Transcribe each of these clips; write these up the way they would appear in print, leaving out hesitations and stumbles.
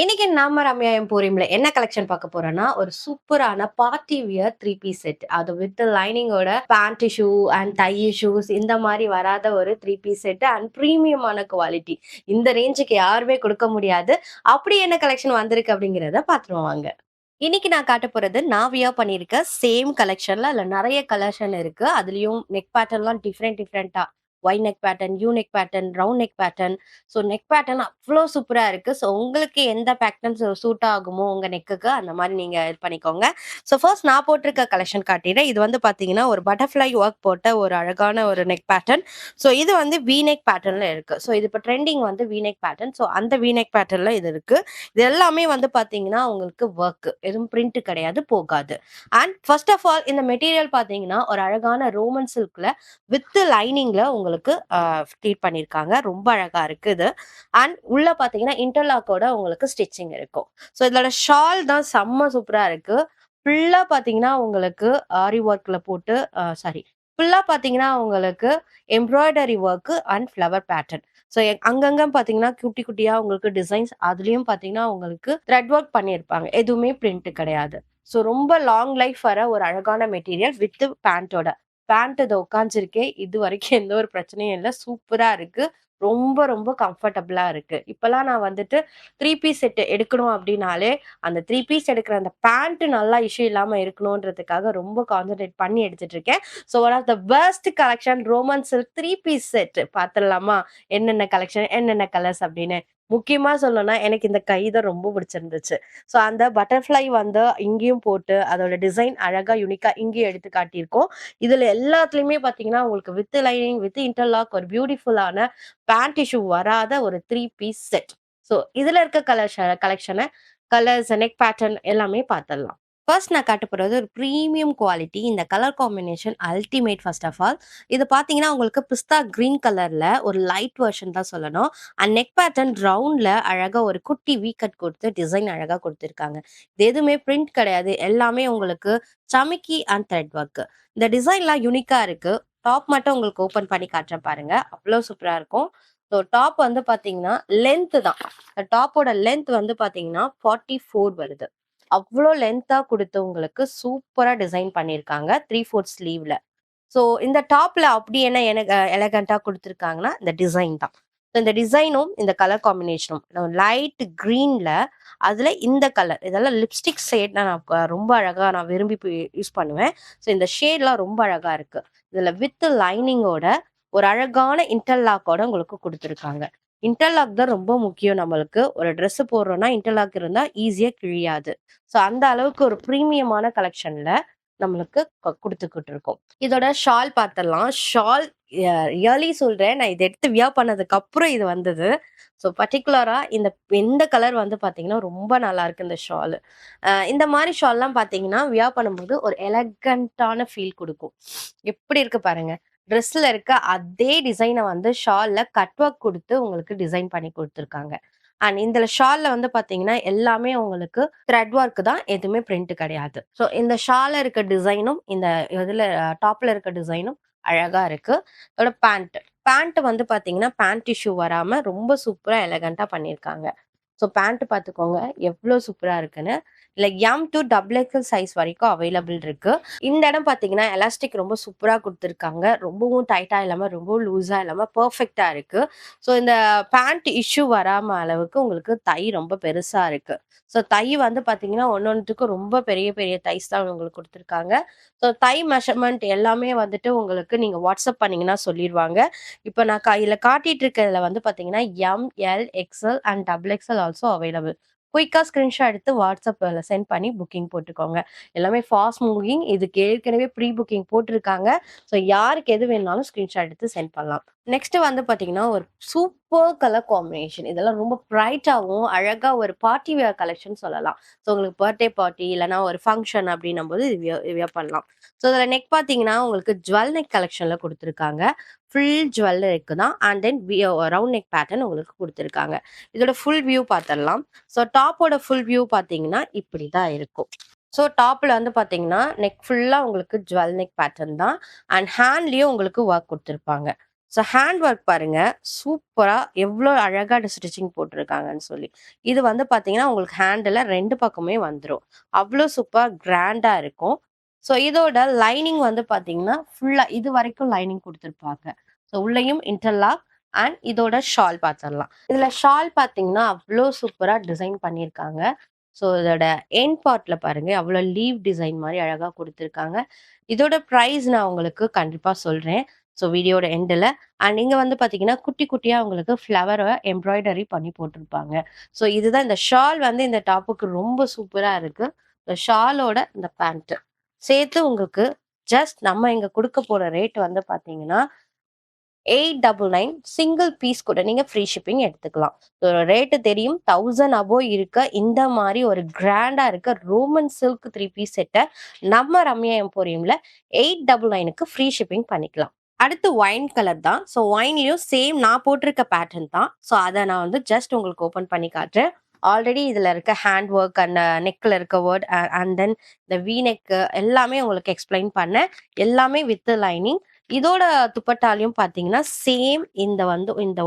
இன்னைக்கு நாம ரம்யா எம்போரியம்ல என்ன கலெக்ஷன் பார்க்க போறோம்னா, ஒரு சூப்பரான பார்ட்டி வியர் 3 பீஸ் செட். அது வித் லைனிங்கோட pant shoe and tie shoes இந்த மாரி வராத ஒரு 3 பீஸ் செட் அண்ட் பிரீமியமான குவாலிட்டி. இந்த ரேஞ்சுக்கு யாருமே குடுக்க முடியாது. அப்படி என்ன கலெக்ஷன் வந்திருக்கு அப்படிங்கிறத பார்த்துருவோம் வாங்க. இன்னைக்கு நான் காட்டப் போறது நான் வியர் பண்ணியிருக்க சேம் கலெக்ஷன்ல அதுல நெறைய கலெக்ஷன் இருக்கு. அதுலயும் நெக் பேட்டர்ன்லாம் டிஃபரெண்டா Y neck pattern, U neck pattern, round neck pattern. So neck pattern அவ்ளோ சூப்பரா இருக்கு. ஸோ உங்களுக்கு எந்த பேட்டர்ன் சூட் ஆகுமோ உங்க நெக்குக்கு அந்த மாரி நீங்க இது பண்ணிக்கோங்க. ஸோ ஃபர்ஸ்ட் நான் போட்டிருக்க கலெக்ஷன் காட்டிறேன். இது வந்து பார்த்தீங்கன்னா, ஒரு பட்டர்ஃப்ளை ஒர்க் போட்ட ஒரு அழகான ஒரு நெக் பேட்டர்ன். ஸோ இது வந்து வி நெக் பேட்டர்ன்ல இருக்கு. ஸோ இது இப்ப ட்ரெண்டிங் வந்து வி நெக் பேட்டர்ன். ஸோ அந்த வி நெக் பேட்டர்ன்ல இது இருக்கு. இது எல்லாமே வந்து பார்த்தீங்கன்னா, உங்களுக்கு வொர்க். எதுவும் பிரிண்ட் கிடையாது, போகாது. அண்ட் ஃபர்ஸ்ட் ஆஃப் ஆல் இந்த மெட்டீரியல் பார்த்தீங்கன்னா, ஒரு அழகான ரோமன் சில்க்ல வித் லைனிங்ல உங்களுக்கு ட்ரீட் பண்ணியிருக்காங்க. ரொம்ப அழகா இருக்கு இது. அண்ட் உள்ள பார்த்தீங்கன்னா, இன்டர்லாக்கோட உங்களுக்கு ஸ்டிச்சிங் இருக்கும். ஸோ இதோட ஷால் தான் செம்ம சூப்பரா இருக்கு. ஃபுல்லா பார்த்தீங்கன்னா, உங்களுக்கு ஆரி ஒர்க்ல போட்டு சாரி ஃபுல்லா பார்த்தீங்கன்னா, உங்களுக்கு embroidery work and flower pattern. So அங்கங்க பார்த்தீங்கன்னா, குட்டி குட்டியா உங்களுக்கு டிசைன்ஸ் அதுலயும் பார்த்தீங்கன்னா, உங்களுக்கு த்ரெட் ஒர்க் பண்ணியிருப்பாங்க. எதுவுமே பிரிண்ட் கிடையாது. ஸோ ரொம்ப லாங் லைஃப் வர ஒரு அழகான மெட்டீரியல் வித் பேண்டோட. பேண்ட் இத உட்காந்துருக்கேன். இதுவரைக்கும் எந்த ஒரு பிரச்சனையும் இல்ல. சூப்பரா இருக்கு. ரொம்ப ரொம்ப கம்ஃபர்டபுளா இருக்கு. இப்பலாம் நான் வந்துட்டு 3 பீஸ் செட் எடுக்கணும் அப்டின்னாலே, அந்த 3 பீஸ் எடுக்கிற அந்த பேண்ட் நல்லா இஷ்யூ இல்லாம இருக்கணுன்றதுக்காக ரொம்ப கான்சன்ட்ரேட் பண்ணி எடுத்துட்டு இருக்கேன். So one of the best collection Roman silk 3 piece set பாத்துடலாமா? என்னென்ன கலெக்ஷன், என்னென்ன கலர்ஸ் அப்படின்னு. முக்கியமா சொல்லணும்னா, எனக்கு இந்த கை தான் ரொம்ப பிடிச்சிருந்துச்சு. ஸோ அந்த பட்டர்ஃப்ளை வந்து இங்கேயும் போட்டு, அதோட டிசைன் அழகா யூனிக்கா இங்கேயும் எடுத்து காட்டியிருக்கோம். இதுல எல்லாத்துலயுமே பாத்தீங்கன்னா, உங்களுக்கு வித் லைனிங், வித் இன்டர்லாக் ஒரு பியூட்டிஃபுல்லான பேண்ட் இஷ்யூ வராத ஒரு 3 பீஸ் செட். ஸோ இதுல இருக்க கலெக்ஷன கலர்ஸ், நெக் பேட்டர்ன் எல்லாமே பாத்துடலாம். ஃபர்ஸ்ட் நான் காட்டப் போறது ஒரு பிரீமியம் குவாலிட்டி. இந்த colour combination ultimate first of all. இது பார்த்தீங்கன்னா, உங்களுக்கு பிஸ்தா கிரீன் கலர்ல ஒரு லைட் வெர்ஷன் தான் சொல்லணும். அண்ட் நெக் பேட்டர்ன் ரவுண்ட்ல அழகா ஒரு குட்டி வி கட் குடுத்து டிசைன் அழகா குடுத்துருக்காங்க. இது எதுவுமே பிரிண்ட் கிடையாது. எல்லாமே உங்களுக்கு சமிக்கி அண்ட் த்ரெட் ஒர்க். இந்த டிசைன்லாம் யூனிக்கா இருக்கு. டாப் மட்டும் உங்களுக்கு ஓப்பன் பண்ணி காட்டுறேன் பாருங்க. அவ்ளோ சூப்பரா இருக்கும். ஸோ டாப் வந்து பார்த்தீங்கன்னா, லென்த் தான். டாப்போட லென்த் வந்து பார்த்தீங்கன்னா, 44 வருது. அவ்ளோ லென்த்தா குடுத்து உங்களுக்கு சூப்பரா டிசைன் பண்ணியிருக்காங்க. 3/4 ஸ்லீவ்ல. ஸோ இந்த டாப்ல அப்படி என்ன எலகன்ட்டா குடுத்துருக்காங்கன்னா, இந்த டிசைன் தான். So, இந்த டிசைனும், இந்த கலர் காம்பினேஷனும் லைட் கிரீன்ல அதுல இந்த கலர் இதெல்லாம் லிப்ஸ்டிக் ஷேட் நான் ரொம்ப அழகா நான் விரும்பி யூஸ் பண்ணுவேன். ஸோ இந்த ஷேட்லாம் ரொம்ப அழகா இருக்கு. இதுல வித் லைனிங்கோட ஒரு அழகான இன்டர்லாக்கோட உங்களுக்கு குடுத்துருக்காங்க. இன்டர்லாக் தான் ரொம்ப முக்கியம் நம்மளுக்கு. ஒரு ட்ரெஸ் போடுறோம்னா இன்டர்லாக் இருந்தா ஈஸியா கிழியாது. ஸோ அந்த அளவுக்கு ஒரு பிரீமியமான கலெக்ஷன்ல நம்மளுக்கு குடுத்துக்கிட்டு இருக்கோம். இதோட ஷால் பாத்துரலாம். ஷால் ரியலி சொல்றேன். நான் இத எடுத்து வியர் பண்ணதுக்கு அப்புறம் இது வந்தது. ஸோ பர்ட்டிகுலரா இந்த கலர் வந்து பாத்தீங்கன்னா, ரொம்ப நல்லா இருக்கு இந்த ஷாலு. இந்த மாரி ஷால்லாம் பாத்தீங்கன்னா, வியர் பண்ணும்போது ஒரு எலகன்ட்டான ஃபீல் குடுக்கும். எப்படி இருக்கு பாருங்க. ட்ரெஸ்ல இருக்க அதே டிசைன வந்து ஷால்ல கட் ஒர்க் குடுத்து உங்களுக்கு டிசைன் பண்ணி குடுத்துருக்காங்க. அண்ட் இந்த ஷால்ல வந்து பாத்தீங்கன்னா, எல்லாமே உங்களுக்கு த்ரெட் ஒர்க் தான். எதுவுமே பிரிண்ட் கிடையாது. ஸோ இந்த ஷால்ல இருக்க டிசைனும், இந்த இதுல டாப்ல இருக்க டிசைனும் அழகா இருக்கு. இதோட பேண்ட் வந்து பாத்தீங்கன்னா, பேண்ட் இஷ்யூ வராம ரொம்ப சூப்பரா எலகன்ட்டா பண்ணியிருக்காங்க. ஸோ பேண்ட் பாத்துக்கோங்க. எவ்ளோ சூப்பரா இருக்குன்னு. இல்ல M two double XL size வரைக்கும் அவைலபிள் இருக்கு. இந்த இடம் பாத்தீங்கன்னா, எலாஸ்டிக் ரொம்ப சூப்பரா குடுத்துருக்காங்க. ரொம்பவும் டைட்டா இல்லாம, ரொம்ப லூஸா இல்லாம பெர்ஃபெக்ட்டா இருக்கு. ஸோ இந்த பேண்ட் இஷ்யூ வராம அளவுக்கு உங்களுக்கு தை ரொம்ப பெருசா இருக்கு. ஸோ தை வந்து பாத்தீங்கன்னா, ஒன்னொன்னுத்துக்கும் ரொம்ப பெரிய பெரிய தைஸ் தான் உங்களுக்கு குடுத்துருக்காங்க. ஸோ தை மெஷர்மென்ட் எல்லாமே வந்துட்டு உங்களுக்கு நீங்க வாட்ஸ்அப் பண்ணீங்கன்னா சொல்லிருவாங்க. இப்ப நான் இதுல காட்டிட்டு இருக்கிறதுல வந்து பாத்தீங்கன்னா, M, L, XL and double XL also available. குயிக்கா ஸ்கிரீன்ஷாட் எடுத்து வாட்ஸ்அப்ல சென்ட் பண்ணி புக்கிங் போட்டுக்கோங்க. எல்லாமே ஃபாஸ்ட் மூவிங். இதுக்கு ஏற்கனவே ப்ரீ புக்கிங் போட்டிருக்காங்க. ஸோ யாருக்கு எது வேணும்னாலும் ஸ்கிரீன்ஷாட் எடுத்து சென்ட் பண்ணலாம். நெக்ஸ்ட் வந்து பாத்தீங்கன்னா, ஒரு சூப்பர் கலர் காம்பினேஷன். இதெல்லாம் ரொம்ப பிரைட்டாவும், அழகா ஒரு பார்ட்டி வியர் கலெக்ஷன் சொல்லலாம். ஸோ உங்களுக்கு பர்த்டே பார்ட்டி இல்லன்னா ஒரு ஃபங்ஷன் அப்படின்னும்போது இது வியர் பண்ணலாம். ஸோ இதுல நெக் பாத்தீங்கன்னா, உங்களுக்கு ஜுவல் நெக் கலெக்ஷன்ல குடுத்துருக்காங்க. ஃபுல் ஜுவல் நெக் தான். And then round neck pattern உங்களுக்கு குடுத்துருக்காங்க. இதோட ஃபுல் வியூ பாத்துரலாம். ஸோ டாப்போட ஃபுல் வியூ பாத்தீங்கன்னா, இப்படிதான் இருக்கும். ஸோ டாப்ல வந்து பாத்தீங்கன்னா, நெக் ஃபுல்லா உங்களுக்கு ஜுவல் நெக் பேட்டர்ன் தான். அண்ட் ஹேண்ட்லயும் உங்களுக்கு ஒர்க் குடுத்துருப்பாங்க. ஸோ ஹேண்ட் ஒர்க் பாருங்க. சூப்பரா எவ்ளோ அழகா ஸ்டிச்சிங் போட்டுருக்காங்கன்னு சொல்லி. இது வந்து பார்த்தீங்கன்னா, உங்களுக்கு ஹேண்டுல 2 பக்கமே வந்துரும். அவ்ளோ சூப்பரா கிராண்டா இருக்கும். ஸோ இதோட லைனிங் வந்து பார்த்தீங்கன்னா, ஃபுல்லா இதுவரைக்கும் லைனிங் குடுத்துருப்பாங்க. ஸோ உள்ளேயும் இன்டர்லாக் அண்ட் இதோட ஷால் பார்த்துரலாம். இதுல ஷால் பார்த்தீங்கன்னா, அவ்ளோ சூப்பரா டிசைன் பண்ணியிருக்காங்க. ஸோ இதோட எண்ட் பார்ட்ல பாருங்க, அவ்ளோ லீவ் டிசைன் மாரி அழகா குடுத்துருக்காங்க. இதோட பிரைஸ் நான் உங்களுக்கு கண்டிப்பா சொல்றேன். ஸோ வீடியோட எண்டுல. அண்ட் இங்க வந்து பார்த்தீங்கன்னா, குட்டி குட்டியா உங்களுக்கு ஃப்ளவர எம்ப்ராய்டரி பண்ணி போட்டிருப்பாங்க. ஸோ இதுதான் இந்த ஷால் வந்து இந்த டாப்புக்கு ரொம்ப சூப்பரா இருக்கு. இந்த ஷாலோட இந்த பேண்ட் சேர்த்து உங்களுக்கு ஜஸ்ட் நம்ம இங்க குடுக்க போற ரேட் வந்து பார்த்தீங்கன்னா, 899 சிங்கிள் பீஸ் கூட நீங்க ஃப்ரீ ஷிப்பிங் எடுத்துக்கலாம். ரேட்டு தெரியும். 1000 அபோவ் இருக்க இந்த மாரி ஒரு கிராண்டா இருக்க ரோமன் சில்க் 3 பீஸ் செட்ட நம்ம ரம்யா எம்போரியம்ல 899க்கு ஃப்ரீ ஷிப்பிங் பண்ணிக்கலாம். அடுத்து ஒயின் கலர் தான். ஸோ ஒயின்லயும் சேம் நான் போட்டிருக்க பேட்டர்ன் தான். ஸோ அத நான் வந்து ஜஸ்ட் உங்களுக்கு ஓப்பன் பண்ணி காட்டுறேன். ஆல்ரெடி இதுல இருக்க ஹேண்ட் ஒர்க் அண்ட் நெக்ல இருக்க வேர்ட் அண்ட் தென் இந்த வி நெக் எல்லாமே உங்களுக்கு எக்ஸ்பிளைன் பண்ணேன். எல்லாமே வித் லைனிங். இதோட துப்பட்டாலையும் பார்த்தீங்கன்னா, சேம் இந்த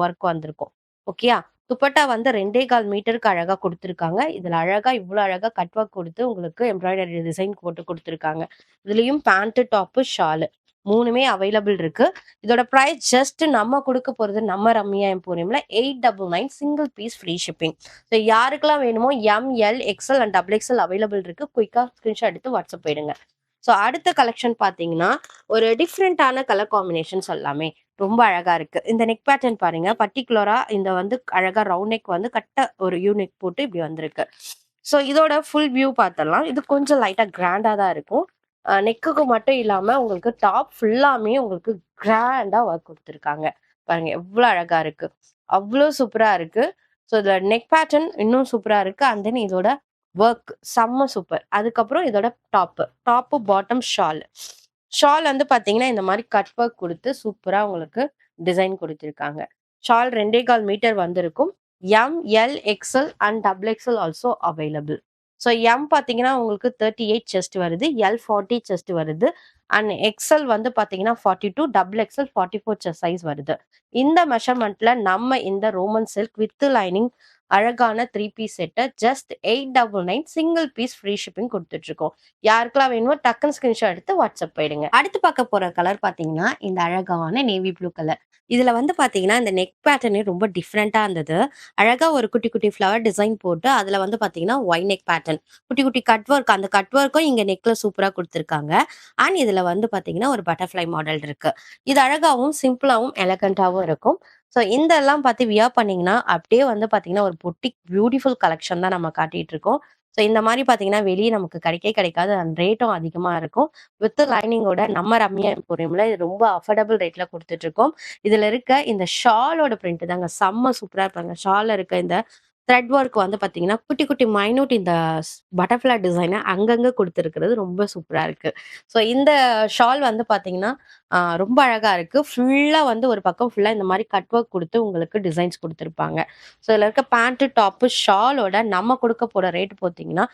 ஒர்க் வந்திருக்கும். ஓகேயா? துப்பட்டா வந்து 2 1/4 மீட்டருக்கு அழகா குடுத்துருக்காங்க. இதுல அழகா இவ்ளோ அழகா கட் ஒர்க் குடுத்து உங்களுக்கு எம்ப்ராய்டரி டிசைன் போட்டு குடுத்துருக்காங்க. இதுலயும் பேண்ட், டாப்பு, ஷாலு 3மே அவைலபிள் இருக்கு. இதோட பிரைஸ் ஜஸ்ட் நம்ம குடுக்க போறது நம்ம ரம்யா எம்போரியம்ல 899 single piece free shipping. So யாருக்கெல்லாம் வேணுமோ M, L, XL and double XL available இருக்கு. குயிக்கா ஸ்கிரீன்ஷாட் எடுத்து வாட்ஸ்அப் போயிடுங்க. ஸோ அடுத்த கலெக்ஷன் பார்த்தீங்கன்னா, ஒரு டிஃப்ரெண்டான கலர் காம்பினேஷன் சொல்லலாமே. ரொம்ப அழகா இருக்கு. இந்த நெக் பேட்டர்ன் பாருங்க. பர்ட்டிகுலரா இந்த வந்து அழகா ரவுண்ட் நெக் வந்து ஒரு யூ நெக் போட்டு இப்படி வந்திருக்கு. ஸோ இதோட ஃபுல் வியூ பார்த்தரலாம். இது கொஞ்சம் லைட்டா கிராண்டா தான் இருக்கும். நெக்குக்கு மட்டும் இல்லாம உங்களுக்கு டாப் ஃபுல்லாமே உங்களுக்கு கிராண்டா ஒர்க் குடுத்துருக்காங்க. பாருங்க எவ்ளோ அழகா இருக்கு. அவ்ளோ சூப்பரா இருக்கு. ஸோ இந்த நெக் பேட்டர்ன் இன்னும் சூப்பரா இருக்கு. அண்ட் தென் இதோட ஒர்க் செம்ம சூப்பர். அதுக்கப்புறம் இதோட டாப்பு, பாட்டம், ஷால். ஷால் வந்து பார்த்தீங்கன்னா, இந்த மாரி கட் ஒர்க் குடுத்து சூப்பரா உங்களுக்கு டிசைன் குடுத்திருக்காங்க. ஷால் 2 1/4 மீட்டர் வந்திருக்கும். M, L, XL and double XL also available. So M பார்த்தீங்கன்னா, உங்களுக்கு 38 செஸ்ட் வருது. எல் 40 செஸ்ட் வருது. அண்ட் எக்ஸ்எல் வந்து பார்த்தீங்கன்னா 42, டபுள் எக்ஸ்எல் 44 செஸ்ட் சைஸ் வருது. இந்த மெஷர்மென்ட்ல நம்ம இந்த ரோமன் சில்க் வித் லைனிங் அழகான 3 பீஸ் செட்ட just 899 single piece free shipping குடுத்துட்டுருக்கோம். யாருக்கெல்லாம் வேணுமோ டக்குன்னு ஸ்கிரீன்ஷாட் எடுத்து வாட்ஸ்அப் போயிடுங்க. அடுத்து பார்க்க போற கலர் பார்த்தீங்கன்னா, இந்த அழகான நேவி ப்ளூ கலர். இதுல வந்து பார்த்தீங்கன்னா, இந்த நெக் பேட்டர்னே ரொம்ப டிஃப்ரெண்டா இருந்தது. அழகா ஒரு குட்டி குட்டி ஃப்ளவர் டிசைன் போட்டு, அதுல வந்து பார்த்தீங்கன்னா, ஒய் நெக் பேட்டர்ன். குட்டி குட்டி கட் ஒர்க் அந்த கட் ஒர்க்கும் இங்க நெக்ல சூப்பரா குடுத்துருக்காங்க. அண்ட் இதுல வந்து பார்த்தீங்கன்னா, ஒரு பட்டர்ஃப்ளை மாடல் இருக்கு. இது அழகாவும், சிம்பிளாவும், எலகன்ட்டாவும் இருக்கும். ஸோ இதெல்லாம் பார்த்து வியர் பண்ணீங்கன்னா, அப்படியே வந்து பார்த்தீங்கன்னா, ஒரு பொட்டிக் பியூட்டிஃபுல் கலெக்ஷன் தான் நம்ம காட்டிட்டு இருக்கோம். ஸோ இந்த மாரி பார்த்தீங்கன்னா, வெளிய நமக்கு கிடைக்கவே கிடைக்காது. அண்ட் ரேட்டும் அதிகமா இருக்கும். வித் லைனிங்கோட நம்ம ரம்யா எம்போரியம்ல இது ரொம்ப அஃபோர்டபிள் ரேட்ல குடுத்துட்டுருக்கோம். இதுல இருக்க இந்த ஷாலோட பிரிண்ட் தாங்க செம்ம சூப்பரா இருப்பாங்க. ஷால்ல இருக்க இந்த த்ரெட் ஒர்க் வந்து பார்த்தீங்கன்னா, குட்டி குட்டி மைன்யூட் இந்த பட்டர்ஃப்ளை டிசைன அங்கங்க குடுத்துருக்கிறது ரொம்ப சூப்பரா இருக்கு. ஸோ இந்த ஷால் வந்து பார்த்தீங்கன்னா, ரொம்ப அழகா இருக்கு. ஃபுல்லா வந்து ஒரு பக்கம் ஃபுல்லா இந்த மாரி கட் ஒர்க் குடுத்து உங்களுக்கு டிசைன்ஸ் குடுத்துருப்பாங்க. ஸோ இதுல இருக்க பேண்ட், டாப்பு, ஷாலோட நம்ம குடுக்க போற ரேட் பார்த்தீங்கன்னா,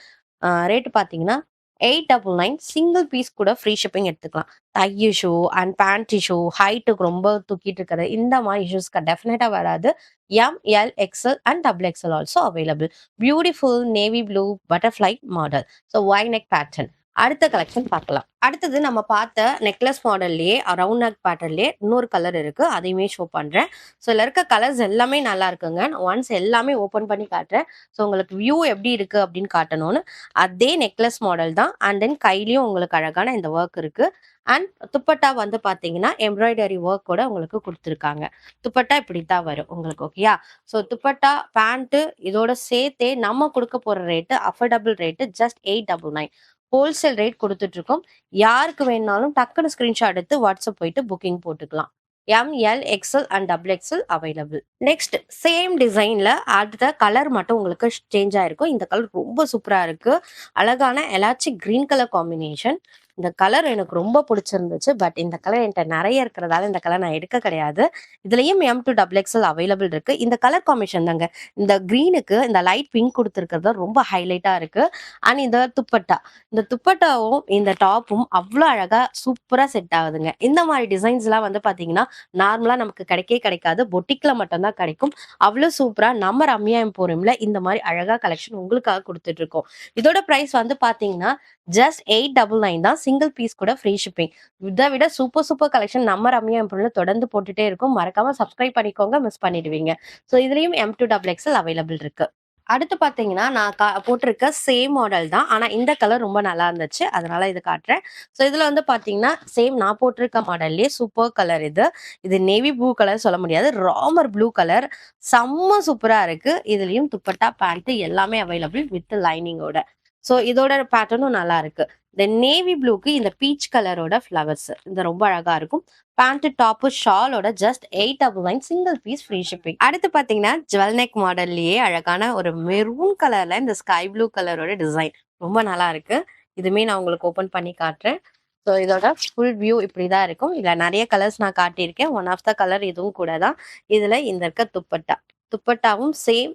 899 சிங்கிள் பீஸ் கூட ஃப்ரீ ஷிப்பிங் எடுத்துக்கலாம். Thigh issue and pant issue, ஹைட்டுக்கு ரொம்ப தூக்கிட்டு இருக்கிறது, இந்த மாரி இஷ்யூஸ்க்கு டெஃபினட்டா வராது. M, L, XL and double XL also available. Beautiful navy blue butterfly model. So Y neck pattern. அடுத்த கலெக்ஷன் பார்க்கலாம். அடுத்தது நம்ம பார்த்த நெக்லஸ் மாடல்லயே ரவுண்ட் நெக் பேட்டர்ன்லயே இன்னொரு கலர் இருக்கு. அதையுமே ஷோ பண்றேன். ஸோ இதுல இருக்க கலர்ஸ் எல்லாமே நல்லா இருக்குங்க. ஒன்ஸ் எல்லாமே ஓப்பன் பண்ணி காட்டுறேன். ஸோ உங்களுக்கு வியூ எப்படி இருக்கு அப்படின்னு காட்டணும்னு. அதே நெக்லஸ் மாடல் தான். அண்ட் தென் கையிலயும் உங்களுக்கு அழகான இந்த ஒர்க் இருக்கு. அண்ட் துப்பட்டா வந்து பார்த்தீங்கன்னா, எம்ப்ராய்டரி ஒர்க்கோட உங்களுக்கு குடுத்துருக்காங்க. துப்பட்டா இப்படித்தான் வரும் உங்களுக்கு. ஓகேயா? ஸோ துப்பட்டா, பேண்ட் இதோட சேர்த்தே நம்ம குடுக்க போற rate affordable rate just 899. Wholesale rate குடுத்துட்டு இருக்கோம். யாருக்கு வேணுனாலும் டக்குனு ஸ்கிரீன்ஷாட் எடுத்து வாட்ஸ்அப் போயிட்டு புக்கிங் போட்டுக்கலாம். M, L, XL and double XL available. Next same டிசைன்ல அடுத்த கலர் மட்டும் உங்களுக்கு சேஞ்ச் ஆயிருக்கும். இந்த கலர் ரொம்ப சூப்பரா இருக்கு. அழகான எலாச்சி கிரீன் கலர் காம்பினேஷன். இந்த கலர் எனக்கு ரொம்ப பிடிச்சிருந்துச்சு. பட் இந்த கலர் என்கிட்ட நிறைய இருக்கிறதால இந்த கலர் நான் எடுக்க கிடையாது. இதுலயும் M2XXL அவைலபிள் இருக்கு. இந்த கலர் காம்பினேஷன் தாங்க. இந்த கிரீனுக்கு இந்த லைட் பிங்க் கொடுத்துருக்கிறது ரொம்ப ஹைலைட்டா இருக்கு. அண்ட் இந்த துப்பட்டா, இந்த துப்பட்டாவும் இந்த டாப்பும் அவ்வளோ அழகா சூப்பரா செட் ஆகுதுங்க. இந்த மாதிரி டிசைன்ஸ்லாம் வந்து பாத்தீங்கன்னா நார்மலா நமக்கு கிடைக்கவே கிடைக்காது. பொட்டிக்ல மட்டும்தான் கிடைக்கும். அவ்வளோ சூப்பரா நம்ம ரம்யா எம்போரியம்ல இந்த மாதிரி அழகா கலெக்ஷன் உங்களுக்காக கொடுத்துட்டு இருக்கோம். இதோட பிரைஸ் வந்து பாத்தீங்கன்னா ஜஸ்ட் 899 தான். சிங்கிள் பீஸ் கூட ஃப்ரீ ஷிப்பிங். இதை விட சூப்பர் சூப்பர் கலெக்ஷன் நம்ம ரம்யா எம்போரியம்ல தொடர்ந்து போட்டுட்டே இருக்கும். மறக்காம சப்ஸ்கிரைப் பண்ணிக்கோங்க, மிஸ் பண்ணிடுவீங்க. ஸோ இதுலயும் M2XXL அவைலபிள் இருக்கு. அடுத்து பார்த்தீங்கன்னா, நான் போட்டிருக்க சேம் மாடல் தான். ஆனா இந்த கலர் ரொம்ப நல்லா இருந்துச்சு. அதனால இது காட்டுறேன். ஸோ இதுல வந்து பார்த்தீங்கன்னா, சேம் நான் போட்டிருக்க மாடல்லயே சூப்பர் கலர் இது. இது நேவி ப்ளூ கலர் சொல்ல முடியாது. Ramar blue colour. செம்ம சூப்பரா இருக்கு. இதுலயும் துப்பட்டா, பேண்ட் எல்லாமே அவைலபிள் வித் லைனிங்கோட. ஸோ இதோட பேட்டர்னும் நல்லா இருக்கு. இந்த நேவி ப்ளூக்கு இந்த பீச் கலரோட ஃப்ளவர்ஸ். இது ரொம்ப அழகா இருக்கும். பேண்ட், டாப், ஷாலோட just 899 single piece free shipping. அடுத்து பாத்தீங்கன்னா ஜுவல் நெக் மாடல்லயே அழகான ஒரு மெரூன் கலர்ல இந்த ஸ்கை ப்ளூ கலரோட டிசைன் ரொம்ப நல்லா இருக்கு. இதுமே நான் உங்களுக்கு ஓபன் பண்ணி காட்டுறேன். ஸோ இதோட ஃபுல் வியூ இப்படிதான் இருக்கும். இதுல நிறைய கலர்ஸ் நான் காட்டியிருக்கேன். ஒன் ஆஃப் த கலர் இதுவும் கூட தான். இதுல இந்த இருக்க துப்பட்டா, துப்பட்டாவும் சேம்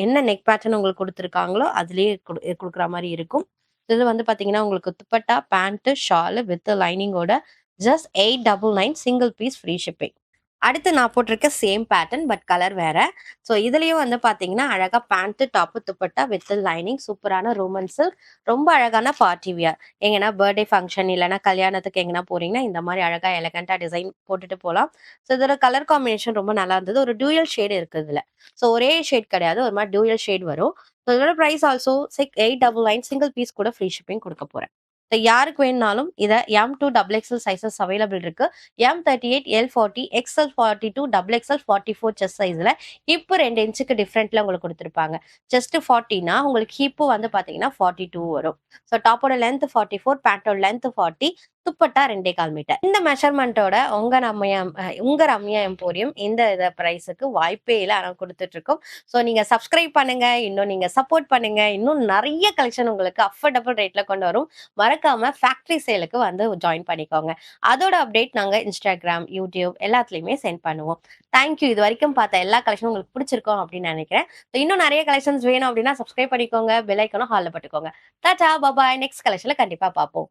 என்ன நெக் பேட்டர்ன் உங்களுக்கு கொடுத்துருக்காங்களோ அதுலயே கொடுக்குற மாதிரி இருக்கும். இது வந்து பாத்தீங்கன்னா உங்களுக்கு துப்பட்டா, பேண்ட், ஷால் வித் லைனிங்கோட just 899 single piece free shipping. அடுத்து நான் போட்டிருக்க சேம் பேட்டர்ன் பட் கலர் வேற. ஸோ இதுலயும் வந்து பாத்தீங்கன்னா அழகா pant, top, dupatta with lining சூப்பரான ரோமன் சில்க். ரொம்ப அழகான பார்ட்டி வியர். எங்கன்னா பர்த்டே ஃபங்க்ஷன் இல்லைன்னா கல்யாணத்துக்கு எங்கன்னா போறீங்கன்னா இந்த மாதிரி அழகா எலகண்டா டிசைன் போட்டுட்டு போகலாம். ஸோ இதோட கலர் காம்பினேஷன் ரொம்ப நல்லா இருந்தது. ஒரு டூயல் ஷேட் இருக்கு இதுல. ஸோ ஒரே ஷேட் கிடையாது, ஒரு மாதிரி டூயல் ஷேட் வரும். ஸோ இதோட பிரைஸ் ஆல்சோ 899 சிங்கிள் பீஸ் கூட ஃப்ரீ ஷிப்பிங் கொடுக்க போறேன். யாருக்கு வேணும்னாலும் இதை M2XXL சைசஸ் அவைலபிள் இருக்கு. M38, L40, XL42, XXL 44 chest சைஸ்ல ஹிப் 2 இன்ச்சுக்கு டிஃப்ரெண்ட்ல உங்களுக்கு கொடுத்துருப்பாங்க. செஸ்ட் 40னா உங்களுக்கு ஹிப்பு வந்து பாத்தீங்கன்னா 42 வரும். ஸோ டாப்போட லென்த் 44, பேண்டோட லென்த் 40, துப்பட்டா 2.25 மீட்டர். இந்த மெஷர்மெண்ட்டோட உங்க ரம்யா எம்போரியம் இந்த பிரைஸுக்கு வாய்ப்பே இல்லை, ஆனால் கொடுத்துட்டு இருக்கோம். ஸோ நீங்க சப்ஸ்கிரைப் பண்ணுங்க, இன்னும் நீங்க சப்போர்ட் பண்ணுங்க. இன்னும் நிறைய கலெக்ஷன் உங்களுக்கு அஃபோர்டபுள் ரேட்ல கொண்டு வரும். மறக்காம ஃபேக்டரி சேலுக்கு வந்து ஜாயின் பண்ணிக்கோங்க. அதோட அப்டேட் நாங்க Instagram, YouTube எல்லாத்துலயுமே சென்ட் பண்ணுவோம். தேங்க்யூ. இது வரைக்கும் பார்த்த எல்லா கலெக்ஷனும் உங்களுக்கு பிடிச்சிருக்கும் அப்படின்னு நினைக்கிறேன். இன்னும் நிறைய கலெக்ஷன்ஸ் வேணும் அப்படின்னா சப்ஸ்கிரைப் பண்ணிக்கோங்க, பெல் ஐக்கானும் ஹால்ல போட்டுக்கோங்க. டாடா, பாய். நெக்ஸ்ட் கலெக்ஷன்ல கண்டிப்பா பார்ப்போம்.